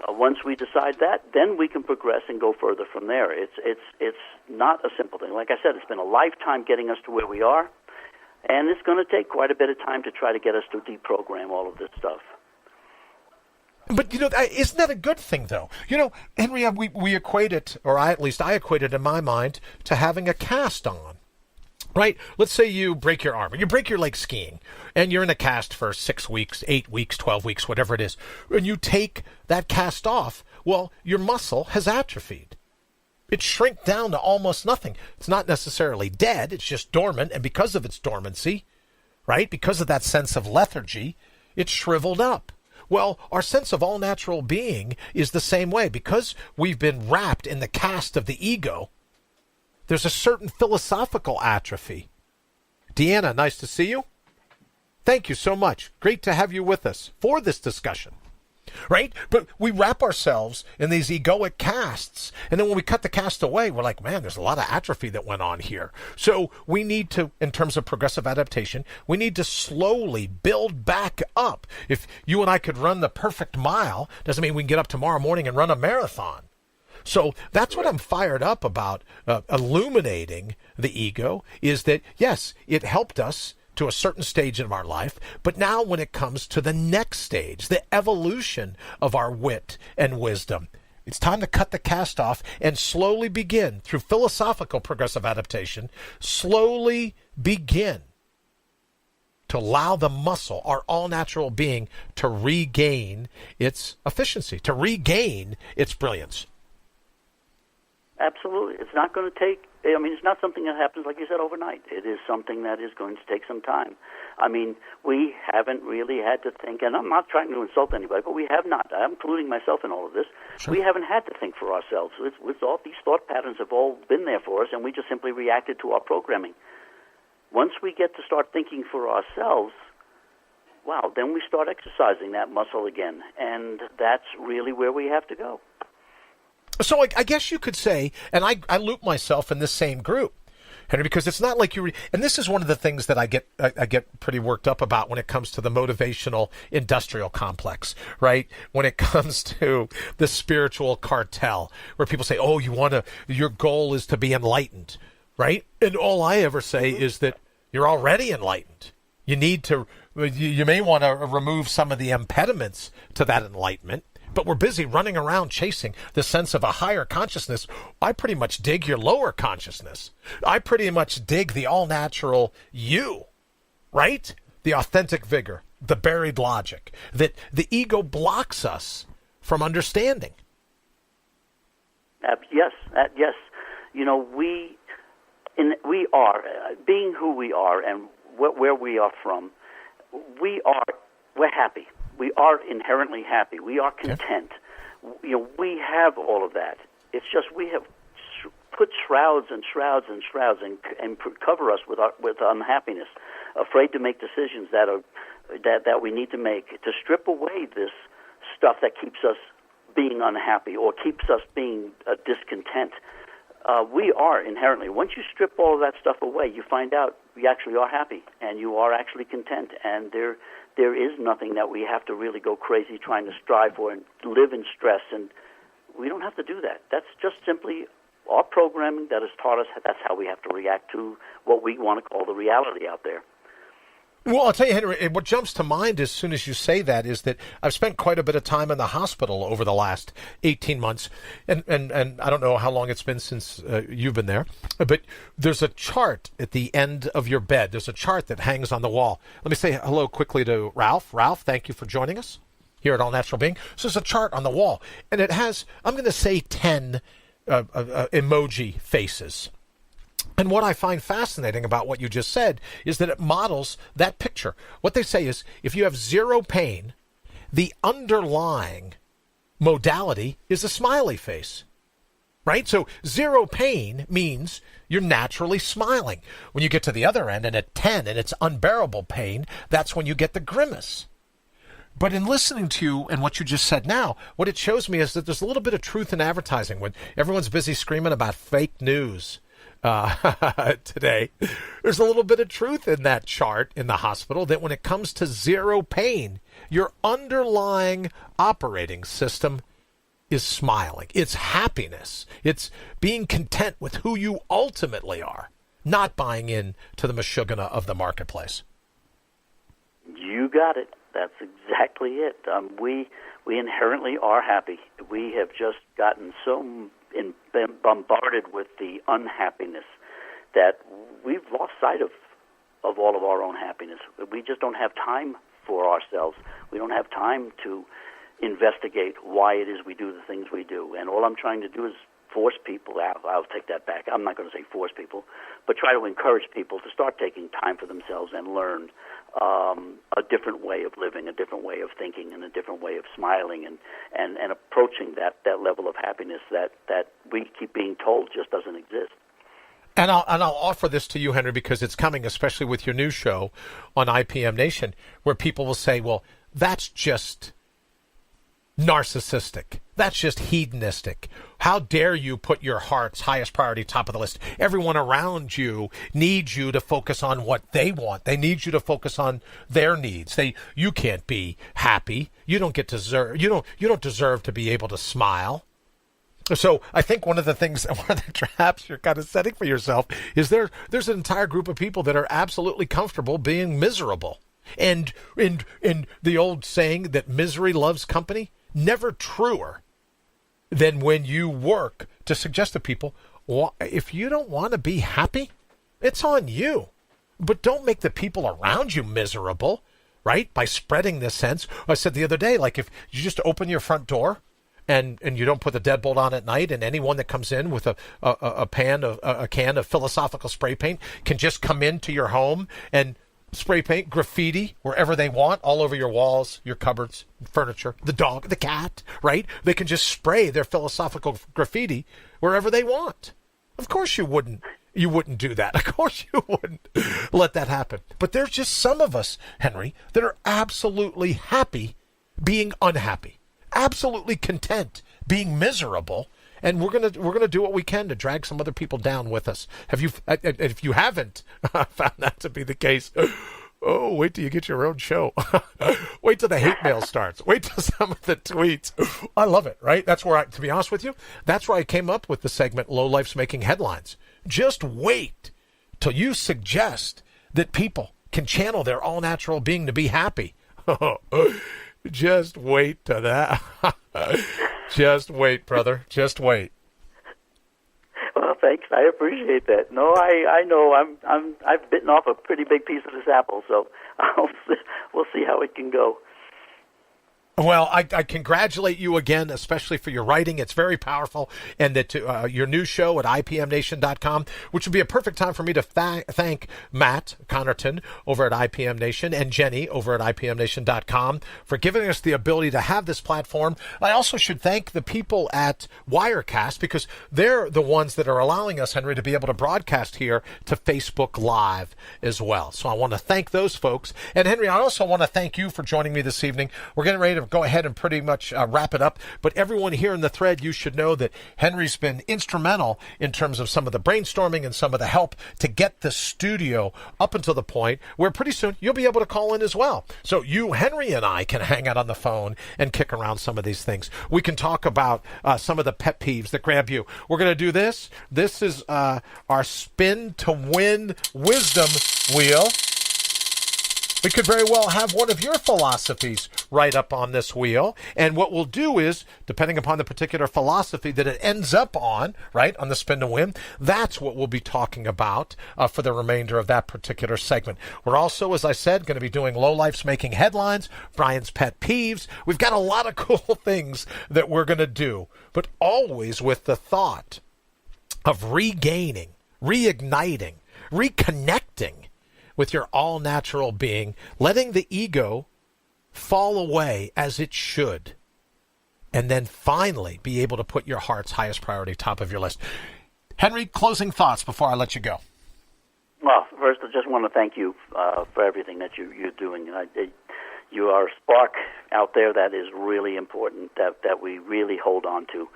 Once we decide that, then we can progress and go further from there. It's not a simple thing. Like I said, it's been a lifetime getting us to where we are, and it's going to take quite a bit of time to try to get us to deprogram all of this stuff. But, isn't that a good thing, though? Henry, we equate it, or at least I equate it in my mind, to having a cast on. Right? Let's say you break your arm, or you break your leg skiing, and you're in a cast for 6 weeks, 8 weeks, 12 weeks, whatever it is, and you take that cast off, well, your muscle has atrophied. It shrank down to almost nothing. It's not necessarily dead, it's just dormant, and because of its dormancy, right, because of that sense of lethargy, it's shriveled up. Well, our sense of all-natural being is the same way. Because we've been wrapped in the cast of the ego, there's a certain philosophical atrophy. Deanna, nice to see you. Thank you so much. Great to have you with us for this discussion. Right? But we wrap ourselves in these egoic casts, and then when we cut the cast away, we're like, man, there's a lot of atrophy that went on here. So we need to, in terms of progressive adaptation, we need to slowly build back up. If you and I could run the perfect mile, doesn't mean we can get up tomorrow morning and run a marathon. So that's what I'm fired up about, illuminating the ego, is that, yes, it helped us to a certain stage of our life, but now when it comes to the next stage, the evolution of our wit and wisdom, it's time to cut the cast off and slowly begin, through philosophical progressive adaptation, slowly begin to allow the muscle, our all-natural being, to regain its efficiency, to regain its brilliance. Absolutely. It's not going to take, it's not something that happens, like you said, overnight. It is something that is going to take some time. We haven't really had to think, and I'm not trying to insult anybody, but we have not. I'm including myself in all of this. Sure. We haven't had to think for ourselves. All these thought patterns have all been there for us, and we just simply reacted to our programming. Once we get to start thinking for ourselves, wow, then we start exercising that muscle again, and that's really where we have to go. So I guess you could say, and I loop myself in this same group, Henry, because it's not like and this is one of the things that I get pretty worked up about when it comes to the motivational industrial complex, right? When it comes to the spiritual cartel, where people say, oh, your goal is to be enlightened, right? And all I ever say is that you're already enlightened. You may want to remove some of the impediments to that enlightenment. But we're busy running around chasing the sense of a higher consciousness. I pretty much dig your lower consciousness. I pretty much dig the all-natural you, right? The authentic vigor, the buried logic, that the ego blocks us from understanding. Yes. We are, being who we are and where we are from, we're happy. We are inherently happy. We are content. We have all of that. It's just we have put shrouds and shrouds and shrouds and cover us with unhappiness, afraid to make decisions that we need to make, to strip away this stuff that keeps us being unhappy or keeps us being discontent. We are inherently. Once you strip all of that stuff away, you find out you actually are happy and you are actually content, and there is nothing that we have to really go crazy trying to strive for and live in stress, and we don't have to do that. That's just simply our programming that has taught us that's how we have to react to what we want to call the reality out there. Well, I'll tell you, Henry, what jumps to mind as soon as you say that is that I've spent quite a bit of time in the hospital over the last 18 months, and I don't know how long it's been since you've been there, but there's a chart at the end of your bed. There's a chart that hangs on the wall. Let me say hello quickly to Ralph. Ralph, thank you for joining us here at All Natural Being. So there's a chart on the wall, and it has, I'm going to say 10 emoji faces. And what I find fascinating about what you just said is that it models that picture. What they say is if you have zero pain, the underlying modality is a smiley face, right? So 0 pain means you're naturally smiling. When you get to the other end and at 10 and it's unbearable pain, that's when you get the grimace. But in listening to you and what you just said now, what it shows me is that there's a little bit of truth in advertising. When everyone's busy screaming about fake news today, there's a little bit of truth in that chart in the hospital that when it comes to 0 pain, your underlying operating system is smiling. It's happiness. It's being content with who you ultimately are, not buying in to the mashugana of the marketplace. You got it. That's exactly it. We inherently are happy. We have just gotten so been bombarded with the unhappiness that we've lost sight of all of our own happiness. We just don't have time for ourselves. We don't have time to investigate why it is we do the things we do. And all I'm trying to do is force people out. I'll take that back. I'm not going to say force people, but try to encourage people to start taking time for themselves and learn a different way of living, a different way of thinking, and a different way of smiling and approaching that level of happiness that we keep being told just doesn't exist. And I'll offer this to you, Henry, because it's coming, especially with your new show on IPM Nation, where people will say, well, that's just narcissistic. That's just hedonistic. How dare you put your heart's highest priority top of the list? Everyone around you needs you to focus on what they want. They need you to focus on their needs. You can't be happy. You don't deserve to be able to smile. So I think one of the traps you're kind of setting for yourself is there's an entire group of people that are absolutely comfortable being miserable. And the old saying that misery loves company, never truer than when you work to suggest to people, well, if you don't want to be happy, it's on you. But don't make the people around you miserable, right? By spreading this sense. I said the other day, like if you just open your front door and you don't put the deadbolt on at night, and anyone that comes in with a can of philosophical spray paint can just come into your home and spray paint graffiti wherever they want, all over your walls, your cupboards, furniture, the dog, the cat, right? They can just spray their philosophical graffiti wherever they want. Of course you wouldn't do that. Of course you wouldn't let that happen. But there's just some of us, Henry, that are absolutely happy being unhappy, absolutely content being miserable. And we're gonna do what we can to drag some other people down with us. If you haven't found that to be the case, oh, wait till you get your own show. Wait till the hate mail starts. Wait till some of the tweets. I love it, right? That's where to be honest with you, that's where I came up with the segment "Low Life's Making Headlines." Just wait till you suggest that people can channel their all-natural being to be happy. Just wait till that. Just wait, brother. Just wait. Well, thanks. I appreciate that. No, I know. I've bitten off a pretty big piece of this apple, so we'll see how it can go. Well, I congratulate you again, especially for your writing. It's very powerful. And that your new show at IPMNation.com, which would be a perfect time for me to thank Matt Connerton over at IPM Nation and Jenny over at IPMNation.com for giving us the ability to have this platform. I also should thank the people at Wirecast because they're the ones that are allowing us, Henry, to be able to broadcast here to Facebook Live as well. So I want to thank those folks. And Henry, I also want to thank you for joining me this evening. We're getting ready to go ahead and pretty much wrap it up. But everyone here in the thread, you should know that Henry's been instrumental in terms of some of the brainstorming and some of the help to get the studio up until the point where pretty soon you'll be able to call in as well. So you, Henry, and I can hang out on the phone and kick around some of these things. We can talk about some of the pet peeves that grab you. We're going to do this. This is our spin to win wisdom wheel. We could very well have one of your philosophies right up on this wheel. And what we'll do is, depending upon the particular philosophy that it ends up on, right, on the spin to win, that's what we'll be talking about for the remainder of that particular segment. We're also, as I said, going to be doing Low Life's Making Headlines, Brian's Pet Peeves. We've got a lot of cool things that we're going to do, but always with the thought of regaining, reigniting, reconnecting with your all-natural being, letting the ego fall away as it should, and then finally be able to put your heart's highest priority top of your list. Henry, closing thoughts before I let you go. Well, first, I just want to thank you for everything that you're doing. You are a spark out there that is really important, that we really hold on to.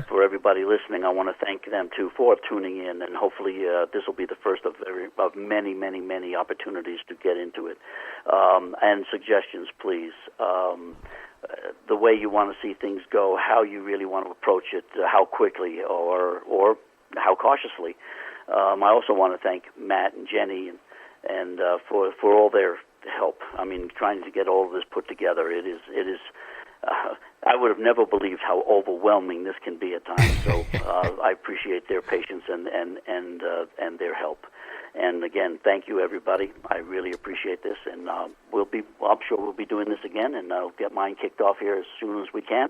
For everybody listening, I want to thank them, too, for tuning in, and hopefully this will be the first of many, many, many opportunities to get into it. And suggestions, please. The way you want to see things go, how you really want to approach it, how quickly or how cautiously. I also want to thank Matt and Jenny and for all their help. I mean, trying to get all of this put together, it is. I would have never believed how overwhelming this can be at times. So I appreciate their patience and their help. And again, thank you, everybody. I really appreciate this, and I'm sure we'll be doing this again, and I'll get mine kicked off here as soon as we can.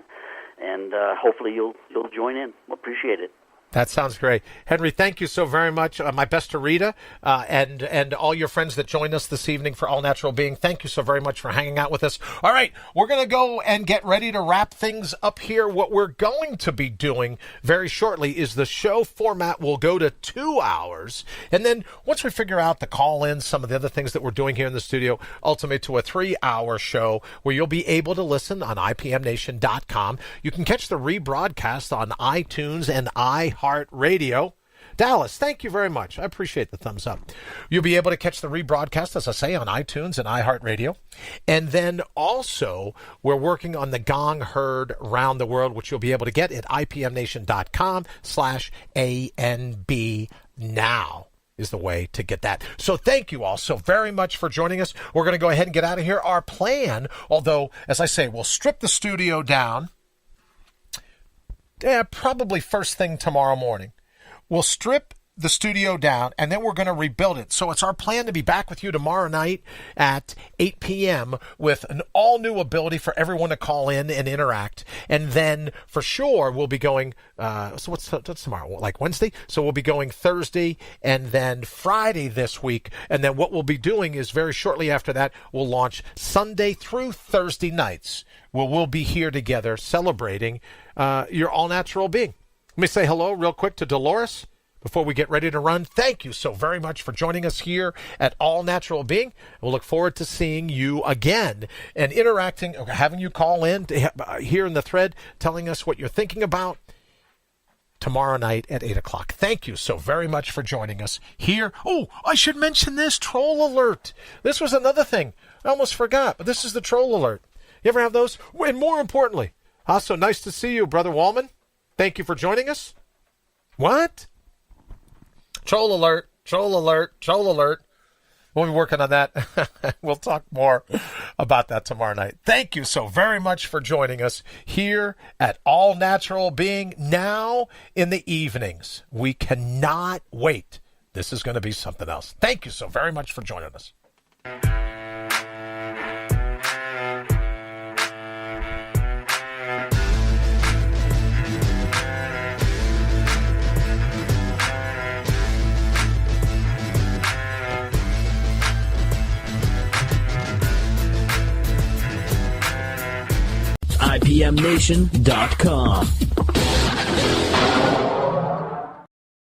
And hopefully you'll join in. Appreciate it. That sounds great. Henry, thank you so very much. My best to Rita and all your friends that joined us this evening for All Natural Being. Thank you so very much for hanging out with us. All right, we're going to go and get ready to wrap things up here. What we're going to be doing very shortly is the show format will go to 2 hours. And then once we figure out the call-ins, some of the other things that we're doing here in the studio, ultimately to a 3-hour show where you'll be able to listen on IPMNation.com. You can catch the rebroadcast on iTunes and iHeartRadio. Dallas, thank you very much. I appreciate the thumbs up. You'll be able to catch the rebroadcast, as I say, on iTunes and iHeartRadio. And then also, we're working on the Gong heard around the world, which you'll be able to get at IPMNation.com/ANB now is the way to get that. So thank you all so very much for joining us. We're going to go ahead and get out of here. Our plan, although, as I say, we'll strip the studio down probably first thing tomorrow morning. We'll strip the studio down, and then we're going to rebuild it. So it's our plan to be back with you tomorrow night at 8 p.m. with an all-new ability for everyone to call in and interact. And then, for sure, we'll be going, so what's tomorrow? Like Wednesday? So we'll be going Thursday and then Friday this week. And then what we'll be doing is very shortly after that, we'll launch Sunday through Thursday nights, where we'll be here together celebrating your all-natural being. Let me say hello real quick to Dolores before we get ready to run. Thank you so very much for joining us here at All Natural Being. We'll look forward to seeing you again and interacting, having you call in here in the thread, telling us what you're thinking about tomorrow night at 8 o'clock. Thank you so very much for joining us here. Oh, I should mention this, troll alert. This was another thing. I almost forgot, but this is the troll alert. You ever have those? And more importantly, so nice to see you, Brother Wallman. Thank you for joining us. What? Troll alert, troll alert, troll alert. We'll be working on that. We'll talk more about that tomorrow night. Thank you so very much for joining us here at All Natural Being now in the evenings. We cannot wait. This is going to be something else. Thank you so very much for joining us. IPMNation.com.